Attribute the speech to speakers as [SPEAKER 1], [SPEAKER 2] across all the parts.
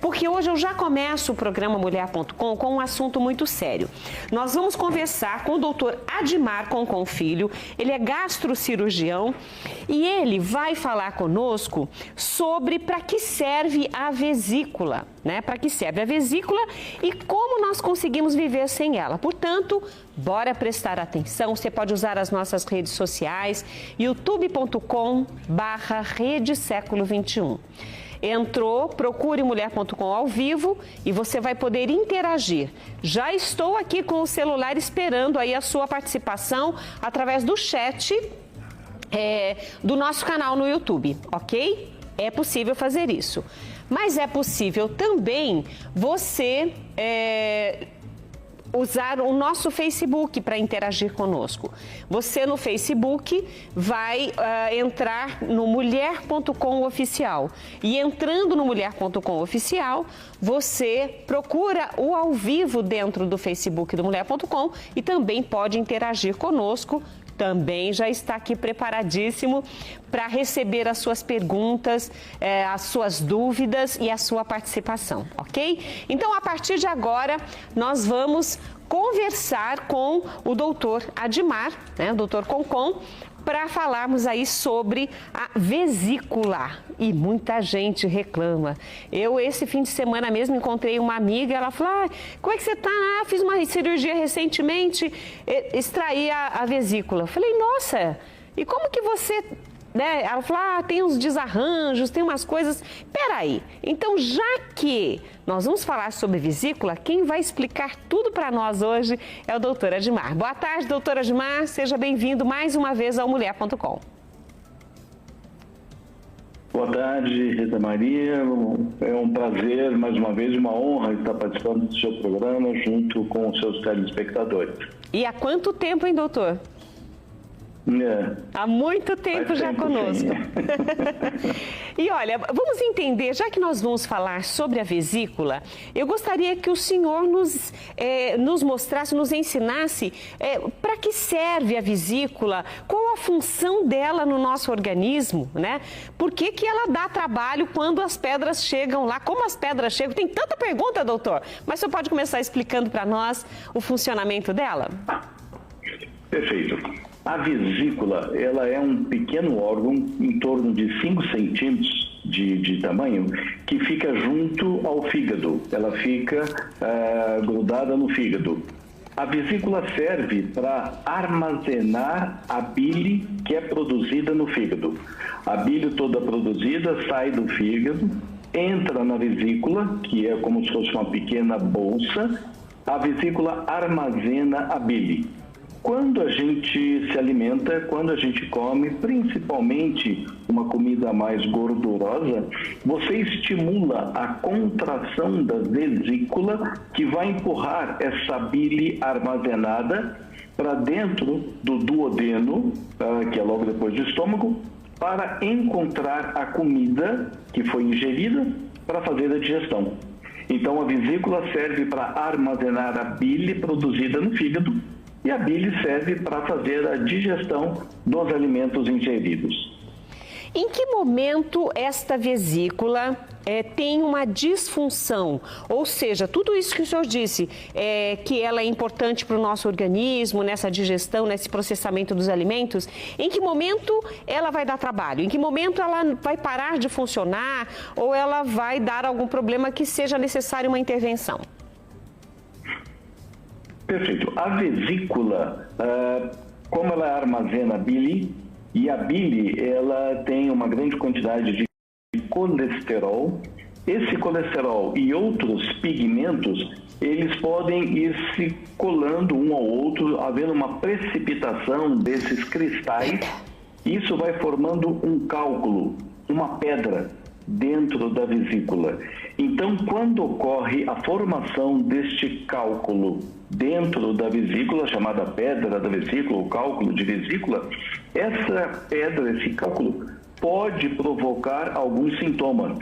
[SPEAKER 1] porque hoje eu já começo o programa Mulher.com com um assunto muito sério. Nós vamos conversar com o doutor Adimar Concon Filho, ele é gastrocirurgião e ele vai falar conosco sobre para que serve a vesícula, né? Para que serve a vesícula e como nós conseguimos viver sem ela. Portanto, bora prestar atenção, você pode usar as nossas redes sociais, youtube.com/rede século 21. Entrou, procure Mulher.com ao vivo e você vai poder interagir. Já estou aqui com o celular esperando aí a sua participação através do chat do nosso canal no YouTube, ok? É possível fazer isso. Mas é possível também você usar o nosso Facebook para interagir conosco. Você no Facebook vai entrar no Mulher.com Oficial. E entrando no Mulher.com Oficial, você procura o ao vivo dentro do Facebook do Mulher.com e também pode interagir conosco. Também já está aqui preparadíssimo para receber as suas perguntas, as suas dúvidas e a sua participação, ok? Então, a partir de agora, nós vamos conversar com o doutor Adimar, né, o doutor Concon, para falarmos aí sobre a vesícula. E muita gente reclama. Eu, esse fim de semana mesmo, encontrei uma amiga, ela falou, como é que você tá? Fiz uma cirurgia recentemente, extraí a vesícula. Eu falei, nossa, e como que você... Né? Ela falou, tem uns desarranjos, tem umas coisas... Peraí, então já que nós vamos falar sobre vesícula, quem vai explicar tudo para nós hoje é o doutor Adimar. Boa tarde, doutor Adimar, seja bem-vindo mais uma vez ao Mulher.com.
[SPEAKER 2] Boa tarde, Rita Maria. É um prazer, mais uma vez, uma honra estar participando do seu programa junto com os seus telespectadores.
[SPEAKER 1] E há quanto tempo, hein, doutor? Há muito tempo já conosco. E olha, vamos entender, já que nós vamos falar sobre a vesícula, eu gostaria que o senhor nos mostrasse, nos ensinasse para que serve a vesícula, qual a função dela no nosso organismo, né? Por que que ela dá trabalho quando as pedras chegam lá? Como as pedras chegam? Tem tanta pergunta, doutor, mas o senhor pode começar explicando para nós o funcionamento dela?
[SPEAKER 2] Perfeito. A vesícula, ela é um pequeno órgão em torno de 5 centímetros de tamanho que fica junto ao fígado. Ela fica grudada no fígado. A vesícula serve para armazenar a bile que é produzida no fígado. A bile toda produzida sai do fígado, entra na vesícula, que é como se fosse uma pequena bolsa. A vesícula armazena a bile. Quando a gente se alimenta, quando a gente come, principalmente uma comida mais gordurosa, você estimula a contração da vesícula que vai empurrar essa bile armazenada para dentro do duodeno, que é logo depois do estômago, para encontrar a comida que foi ingerida para fazer a digestão. Então a vesícula serve para armazenar a bile produzida no fígado, e a bile serve para fazer a digestão dos alimentos ingeridos.
[SPEAKER 1] Em que momento esta vesícula tem uma disfunção? Ou seja, tudo isso que o senhor disse, que ela é importante para o nosso organismo, nessa digestão, nesse processamento dos alimentos, em que momento ela vai dar trabalho? Em que momento ela vai parar de funcionar ou ela vai dar algum problema que seja necessário uma intervenção?
[SPEAKER 2] Perfeito. A vesícula, como ela armazena a bile, e a bile ela tem uma grande quantidade de colesterol, esse colesterol e outros pigmentos, eles podem ir se colando um ao outro, havendo uma precipitação desses cristais. Isso vai formando um cálculo, uma pedra dentro da vesícula. Então, quando ocorre a formação deste cálculo dentro da vesícula, chamada pedra da vesícula, ou cálculo de vesícula, essa pedra, esse cálculo, pode provocar algum sintoma.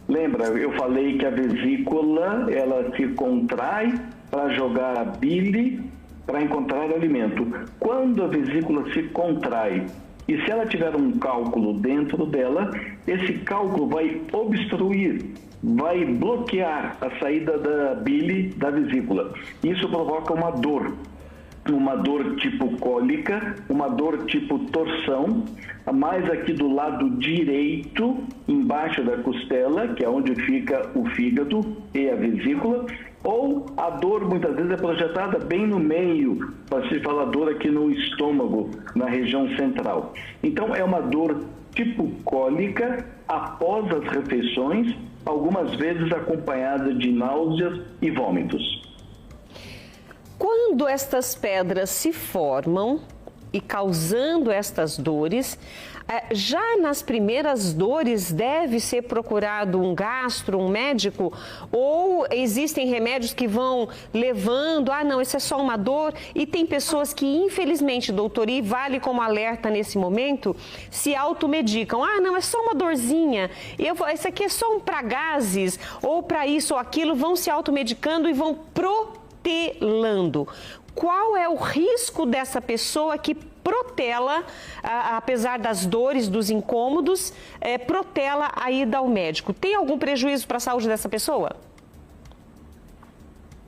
[SPEAKER 2] Lembra, eu falei que a vesícula, ela se contrai para jogar a bile para encontrar alimento. Quando a vesícula se contrai e se ela tiver um cálculo dentro dela, esse cálculo vai obstruir vai bloquear a saída da bile da vesícula. Isso provoca uma dor tipo cólica, uma dor tipo torção, mais aqui do lado direito, embaixo da costela, que é onde fica o fígado e a vesícula, ou a dor muitas vezes é projetada bem no meio, para se falar dor aqui no estômago, na região central. Então é uma dor tipo cólica após as refeições, algumas vezes acompanhada de náuseas e vômitos.
[SPEAKER 1] Quando estas pedras se formam e causando estas dores, já nas primeiras dores deve ser procurado um gastro, um médico? Ou existem remédios que vão levando, não, isso é só uma dor? E tem pessoas que, infelizmente, doutor, e vale como alerta nesse momento, se automedicam. Não, é só uma dorzinha, isso aqui é só um para gases, ou para isso ou aquilo, vão se automedicando e vão protelando. Qual é o risco dessa pessoa que protela, apesar das dores, dos incômodos, protela a ida ao médico? Tem algum prejuízo para a saúde dessa pessoa?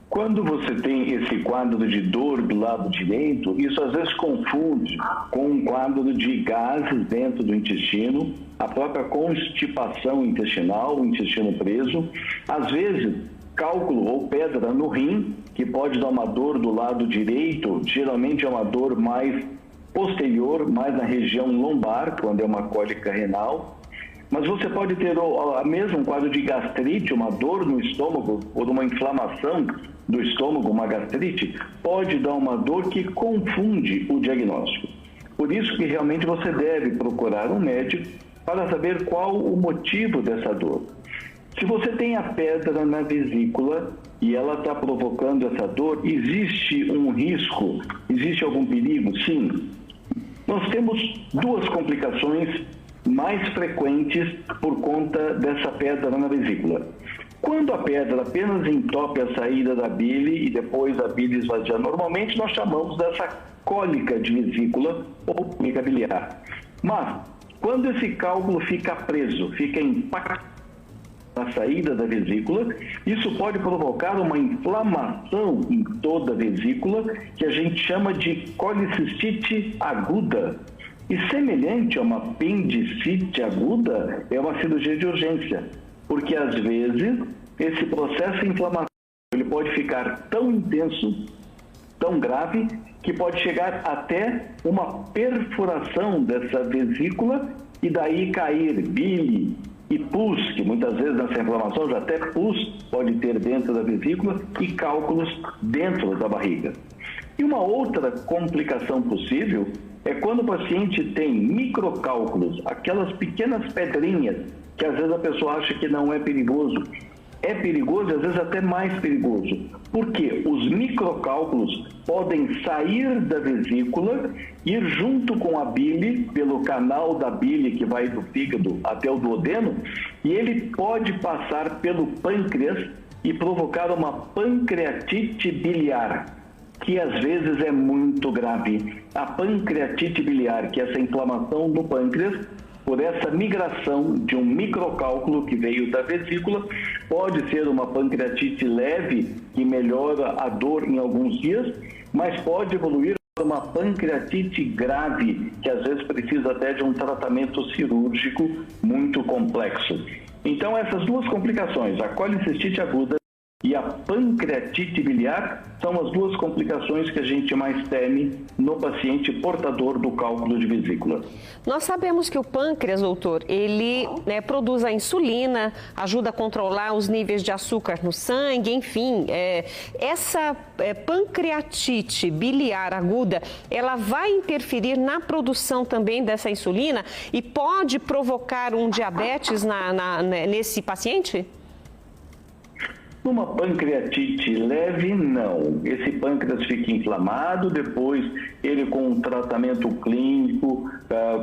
[SPEAKER 2] Quando você tem esse quadro de dor do lado direito, isso às vezes confunde com um quadro de gases dentro do intestino, a própria constipação intestinal, o intestino preso, às vezes cálculo ou pedra no rim, que pode dar uma dor do lado direito, geralmente é uma dor mais posterior, mais na região lombar, quando é uma cólica renal. Mas você pode ter mesmo um quadro de gastrite, uma dor no estômago, ou uma inflamação do estômago, uma gastrite, pode dar uma dor que confunde o diagnóstico. Por isso que realmente você deve procurar um médico para saber qual o motivo dessa dor. Se você tem a pedra na vesícula e ela está provocando essa dor, existe um risco, existe algum perigo? Sim. Nós temos duas complicações mais frequentes por conta dessa pedra na vesícula. Quando a pedra apenas entope a saída da bile e depois a bile esvazia normalmente, nós chamamos dessa cólica de vesícula ou cólica biliar. Mas, quando esse cálculo fica preso, fica impactado na saída da vesícula, isso pode provocar uma inflamação em toda a vesícula, que a gente chama de colicistite aguda. E semelhante a uma apendicite aguda, é uma cirurgia de urgência, porque às vezes esse processo inflamatório ele pode ficar tão intenso, tão grave, que pode chegar até uma perfuração dessa vesícula e daí cair bile e pus, que muitas vezes nessa inflamação já até pus pode ter dentro da vesícula e cálculos dentro da barriga. E uma outra complicação possível é quando o paciente tem microcálculos, aquelas pequenas pedrinhas que às vezes a pessoa acha que não é perigoso. É perigoso e às vezes até mais perigoso. Porque os microcálculos podem sair da vesícula, ir junto com a bile, pelo canal da bile que vai do fígado até o duodeno, e ele pode passar pelo pâncreas e provocar uma pancreatite biliar, que às vezes é muito grave. A pancreatite biliar, que é essa inflamação no pâncreas, por essa migração de um microcálculo que veio da vesícula, pode ser uma pancreatite leve, que melhora a dor em alguns dias, mas pode evoluir para uma pancreatite grave, que às vezes precisa até de um tratamento cirúrgico muito complexo. Então, essas duas complicações, a colicistite aguda e a pancreatite biliar, são as duas complicações que a gente mais teme no paciente portador do cálculo de vesícula.
[SPEAKER 1] Nós sabemos que o pâncreas, doutor, ele produz a insulina, ajuda a controlar os níveis de açúcar no sangue, enfim. Essa pancreatite biliar aguda, ela vai interferir na produção também dessa insulina e pode provocar um diabetes nesse paciente?
[SPEAKER 2] Numa pancreatite leve, não. Esse pâncreas fica inflamado, depois ele com um tratamento clínico,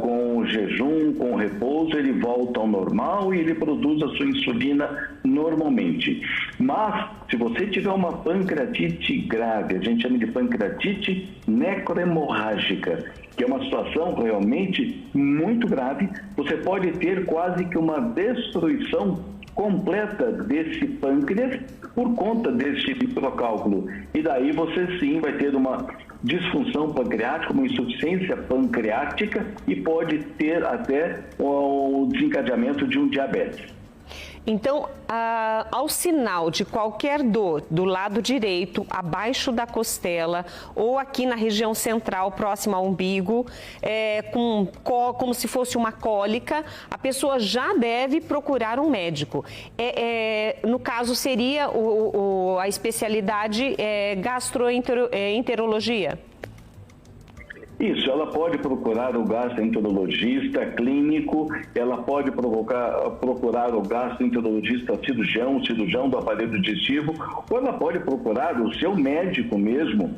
[SPEAKER 2] com o jejum, com o repouso, ele volta ao normal e ele produz a sua insulina normalmente. Mas, se você tiver uma pancreatite grave, a gente chama de pancreatite necrohemorrágica, que é uma situação realmente muito grave, você pode ter quase que uma destruição completa desse pâncreas por conta desse microcálculo. E daí você sim vai ter uma disfunção pancreática, uma insuficiência pancreática e pode ter até o desencadeamento de um diabetes.
[SPEAKER 1] Então, ao sinal de qualquer dor do lado direito, abaixo da costela ou aqui na região central, próxima ao umbigo, como se fosse uma cólica, a pessoa já deve procurar um médico. No caso, seria a especialidade gastroenterologia?
[SPEAKER 2] Isso, ela pode procurar o gastroenterologista clínico, ela pode procurar o gastroenterologista cirurgião do aparelho digestivo, ou ela pode procurar o seu médico mesmo.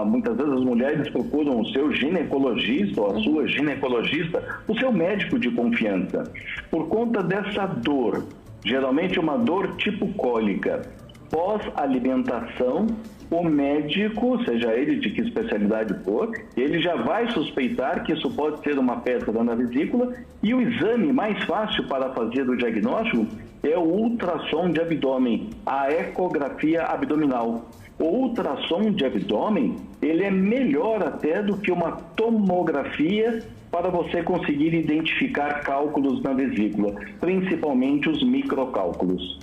[SPEAKER 2] Muitas vezes as mulheres procuram o seu ginecologista ou a sua ginecologista, o seu médico de confiança. Por conta dessa dor, geralmente uma dor tipo cólica, pós-alimentação, o médico, seja ele de que especialidade for, ele já vai suspeitar que isso pode ser uma pedra na vesícula, e o exame mais fácil para fazer o diagnóstico é o ultrassom de abdômen, a ecografia abdominal. O ultrassom de abdômen, ele é melhor até do que uma tomografia para você conseguir identificar cálculos na vesícula, principalmente os microcálculos.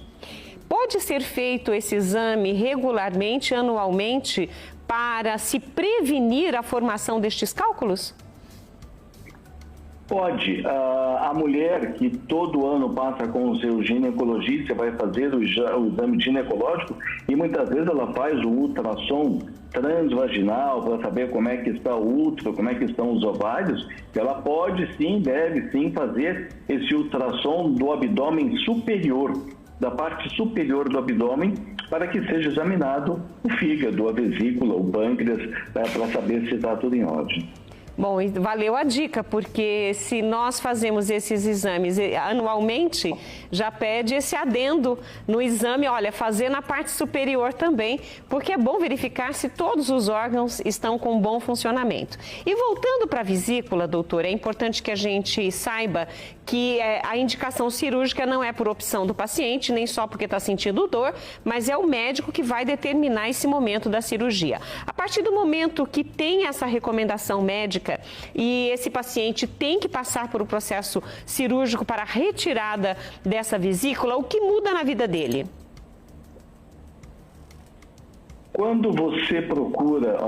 [SPEAKER 1] Pode ser feito esse exame regularmente, anualmente, para se prevenir a formação destes cálculos?
[SPEAKER 2] Pode. A mulher que todo ano passa com o seu ginecologista vai fazer o exame ginecológico e muitas vezes ela faz o ultrassom transvaginal para saber como é que está o útero, como é que estão os ovários. Ela pode sim, deve sim fazer esse ultrassom do abdômen superior, da parte superior do abdômen, para que seja examinado o fígado, a vesícula, o pâncreas, para saber se está tudo em ordem.
[SPEAKER 1] Bom, valeu a dica, porque se nós fazemos esses exames anualmente, já pede esse adendo no exame, olha, fazer na parte superior também, porque é bom verificar se todos os órgãos estão com bom funcionamento. E voltando para a vesícula, doutor, é importante que a gente saiba que a indicação cirúrgica não é por opção do paciente, nem só porque está sentindo dor, mas é o médico que vai determinar esse momento da cirurgia. A partir do momento que tem essa recomendação médica, e esse paciente tem que passar por um processo cirúrgico para a retirada dessa vesícula, o que muda na vida dele?
[SPEAKER 2] Quando você procura,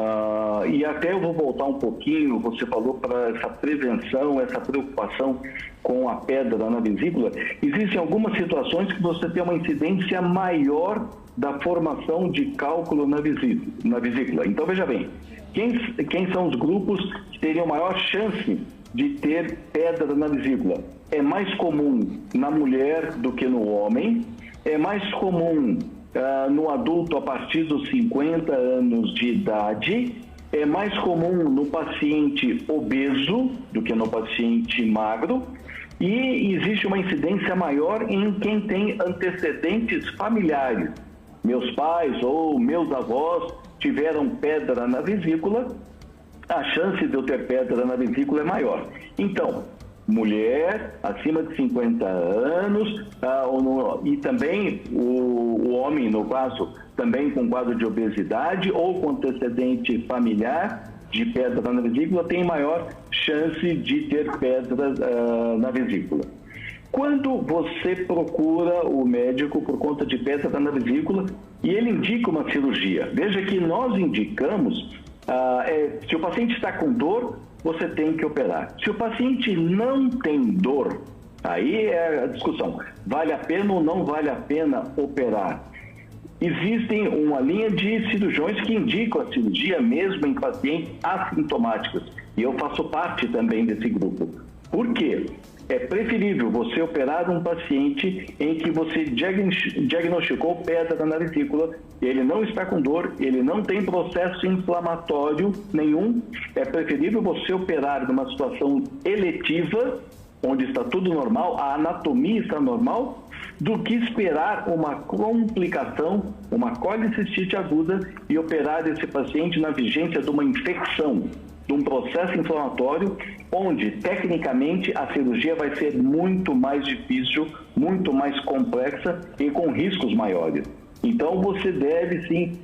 [SPEAKER 2] e até eu vou voltar um pouquinho, você falou para essa prevenção, essa preocupação com a pedra na vesícula, existem algumas situações que você tem uma incidência maior da formação de cálculo na vesícula. Então, veja bem, quem são os grupos que teriam maior chance de ter pedra na vesícula? É mais comum na mulher do que no homem, é mais comum no adulto a partir dos 50 anos de idade, é mais comum no paciente obeso do que no paciente magro, e existe uma incidência maior em quem tem antecedentes familiares. Meus pais ou meus avós tiveram pedra na vesícula, a chance de eu ter pedra na vesícula é maior. Então, mulher acima de 50 anos e também o homem, no caso, também com quadro de obesidade ou com antecedente familiar de pedra na vesícula, tem maior chance de ter pedra na vesícula. Quando você procura o médico por conta de pedra na vesícula e ele indica uma cirurgia, veja que nós indicamos, se o paciente está com dor, você tem que operar. Se o paciente não tem dor, aí é a discussão, vale a pena ou não vale a pena operar? Existem uma linha de cirurgiões que indicam a cirurgia mesmo em pacientes assintomáticos, e eu faço parte também desse grupo. Por quê? É preferível você operar um paciente em que você diagnosticou pedra na vesícula, ele não está com dor, ele não tem processo inflamatório nenhum. É preferível você operar numa situação eletiva, onde está tudo normal, a anatomia está normal, do que esperar uma complicação, uma colicistite aguda, e operar esse paciente na vigência de uma infecção, de um processo inflamatório, onde, tecnicamente, a cirurgia vai ser muito mais difícil muito mais complexa e com riscos maiores. Então, você deve sim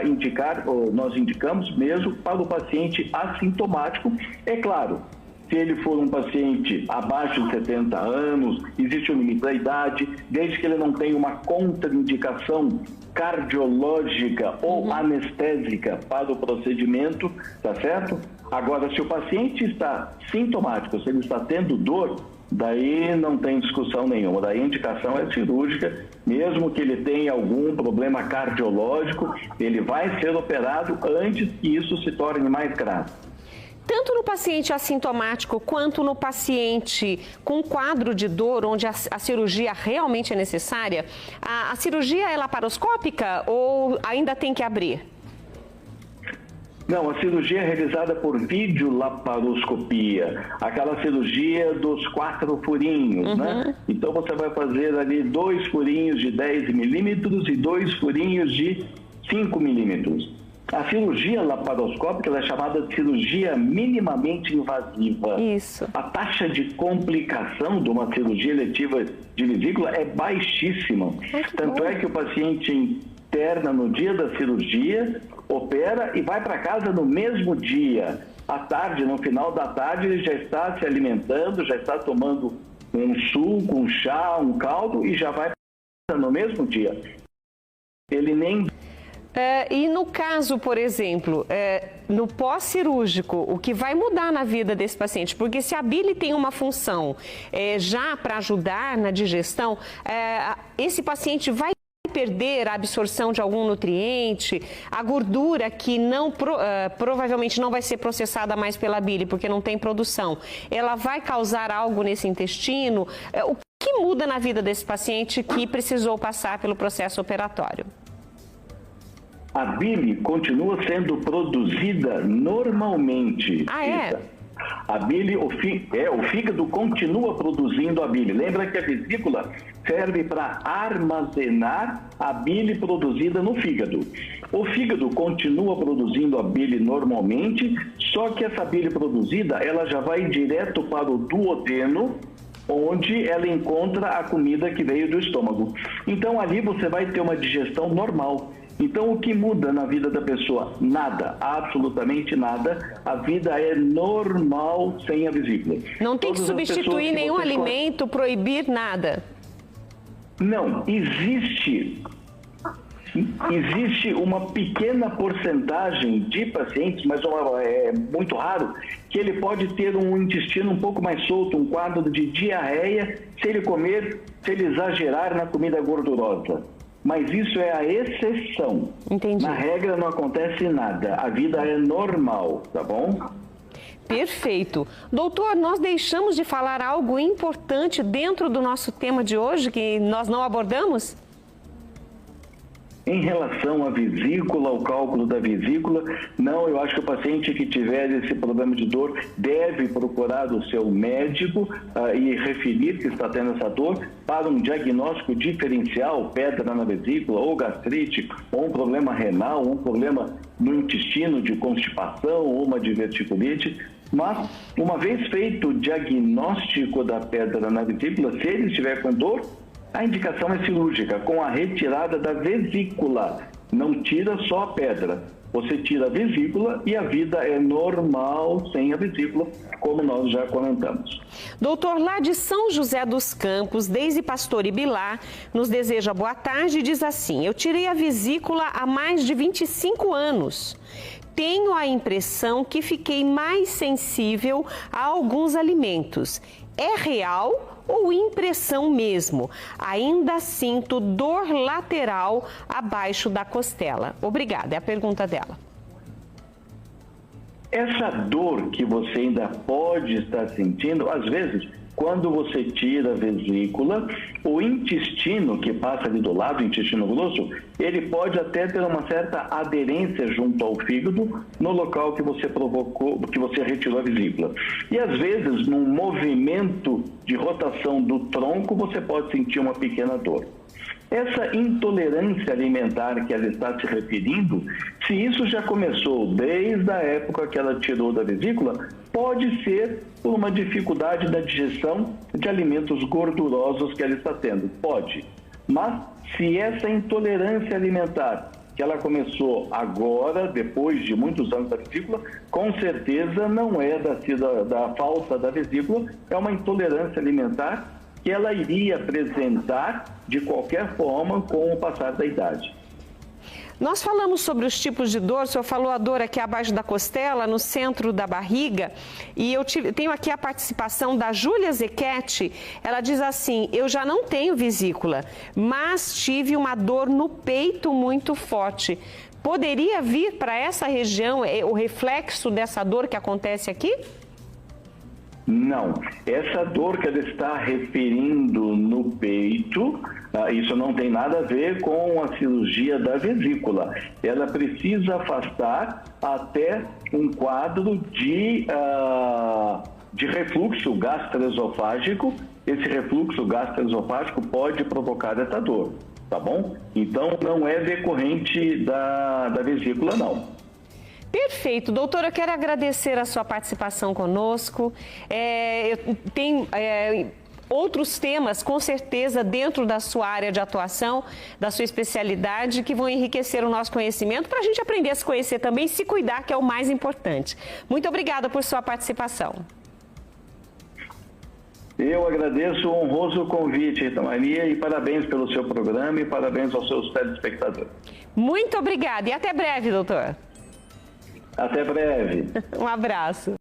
[SPEAKER 2] indicar, ou nós indicamos mesmo, para o paciente assintomático. É claro, se ele for um paciente abaixo de 70 anos, existe um limite da idade, desde que ele não tenha uma contraindicação cardiológica ou anestésica para o procedimento, tá certo? Agora, se o paciente está sintomático, se ele está tendo dor, daí não tem discussão nenhuma, daí a indicação é cirúrgica, mesmo que ele tenha algum problema cardiológico, ele vai ser operado antes que isso se torne mais grave.
[SPEAKER 1] Tanto no paciente assintomático quanto no paciente com quadro de dor, onde a cirurgia realmente é necessária, a cirurgia é laparoscópica ou ainda tem que abrir?
[SPEAKER 2] Não, a cirurgia é realizada por videolaparoscopia, aquela cirurgia dos 4 furinhos, né? Então você vai fazer ali 2 furinhos de 10 milímetros e 2 furinhos de 5 milímetros. A cirurgia laparoscópica ela é chamada de cirurgia minimamente invasiva.
[SPEAKER 1] Isso.
[SPEAKER 2] A taxa de complicação de uma cirurgia eletiva de vesícula é baixíssima. Tanto é que o paciente interna no dia da cirurgia, opera e vai para casa no mesmo dia. À tarde, no final da tarde, ele já está se alimentando, já está tomando um suco, um chá, um caldo e já vai para casa no mesmo dia. Ele nem...
[SPEAKER 1] E no caso, por exemplo, no pós-cirúrgico, o que vai mudar na vida desse paciente? Porque se a bile tem uma função já para ajudar na digestão, esse paciente vai perder a absorção de algum nutriente, a gordura que provavelmente não vai ser processada mais pela bile, porque não tem produção, ela vai causar algo nesse intestino? O que muda na vida desse paciente que precisou passar pelo processo operatório?
[SPEAKER 2] A bile continua sendo produzida normalmente.
[SPEAKER 1] Ah, é?
[SPEAKER 2] A bile, o fígado continua produzindo a bile. Lembra que a vesícula serve para armazenar a bile produzida no fígado. O fígado continua produzindo a bile normalmente, só que essa bile produzida, ela já vai direto para o duodeno, onde ela encontra a comida que veio do estômago. Então ali você vai ter uma digestão normal. Então, o que muda na vida da pessoa? Nada, absolutamente nada. A vida é normal sem a vesícula.
[SPEAKER 1] Não tem que substituir nenhum alimento, proibir nada?
[SPEAKER 2] Não, existe uma pequena porcentagem de pacientes, mas é muito raro, que ele pode ter um intestino um pouco mais solto, um quadro de diarreia, se ele exagerar na comida gordurosa. Mas isso é a exceção.
[SPEAKER 1] Entendi.
[SPEAKER 2] Na regra não acontece nada. A vida é normal, tá bom?
[SPEAKER 1] Perfeito. Doutor, nós deixamos de falar algo importante dentro do nosso tema de hoje que nós não abordamos?
[SPEAKER 2] Em relação à vesícula, ao cálculo da vesícula, não, eu acho que o paciente que tiver esse problema de dor deve procurar o seu médico e referir que está tendo essa dor para um diagnóstico diferencial, pedra na vesícula, ou gastrite, ou um problema renal, um problema no intestino de constipação, ou uma diverticulite. Mas, uma vez feito o diagnóstico da pedra na vesícula, se ele estiver com dor, a indicação é cirúrgica, com a retirada da vesícula. Não tira só a pedra. Você tira a vesícula e a vida é normal sem a vesícula, como nós já comentamos.
[SPEAKER 1] Doutor, lá de São José dos Campos, Deise Pastor e Bilar, nos deseja boa tarde e diz assim: eu tirei a vesícula há mais de 25 anos. Tenho a impressão que fiquei mais sensível a alguns alimentos. É real ou impressão mesmo? Ainda sinto dor lateral abaixo da costela. Obrigada, é a pergunta dela.
[SPEAKER 2] Essa dor que você ainda pode estar sentindo, às vezes, quando você tira a vesícula, o intestino que passa ali do lado, o intestino grosso, ele pode até ter uma certa aderência junto ao fígado no local que você provocou, que você retirou a vesícula. E às vezes, num movimento de rotação do tronco, você pode sentir uma pequena dor. Essa intolerância alimentar que ela está se referindo, se isso já começou desde a época que ela tirou da vesícula, Pode ser por uma dificuldade na digestão de alimentos gordurosos que ela está tendo, pode. Mas se essa intolerância alimentar, que ela começou agora, depois de muitos anos da vesícula, com certeza não é da falta da vesícula, é uma intolerância alimentar que ela iria apresentar de qualquer forma com o passar da idade.
[SPEAKER 1] Nós falamos sobre os tipos de dor, o senhor falou a dor aqui abaixo da costela, no centro da barriga, e eu tenho aqui a participação da Júlia Zequete. Ela diz assim: eu já não tenho vesícula, mas tive uma dor no peito muito forte. Poderia vir para essa região o reflexo dessa dor que acontece aqui?
[SPEAKER 2] Não, essa dor que ela está referindo no peito, isso não tem nada a ver com a cirurgia da vesícula. Ela precisa afastar até um quadro de refluxo gastroesofágico. Esse refluxo gastroesofágico pode provocar essa dor, tá bom? Então não é decorrente da vesícula, não.
[SPEAKER 1] Perfeito. Doutora, eu quero agradecer a sua participação conosco. Tem outros temas, com certeza, dentro da sua área de atuação, da sua especialidade, que vão enriquecer o nosso conhecimento para a gente aprender a se conhecer também e se cuidar, que é o mais importante. Muito obrigada por sua participação.
[SPEAKER 2] Eu agradeço o honroso convite, Rita Maria, e parabéns pelo seu programa e parabéns aos seus telespectadores.
[SPEAKER 1] Muito obrigada e até breve, doutor.
[SPEAKER 2] Até breve.
[SPEAKER 1] Um abraço.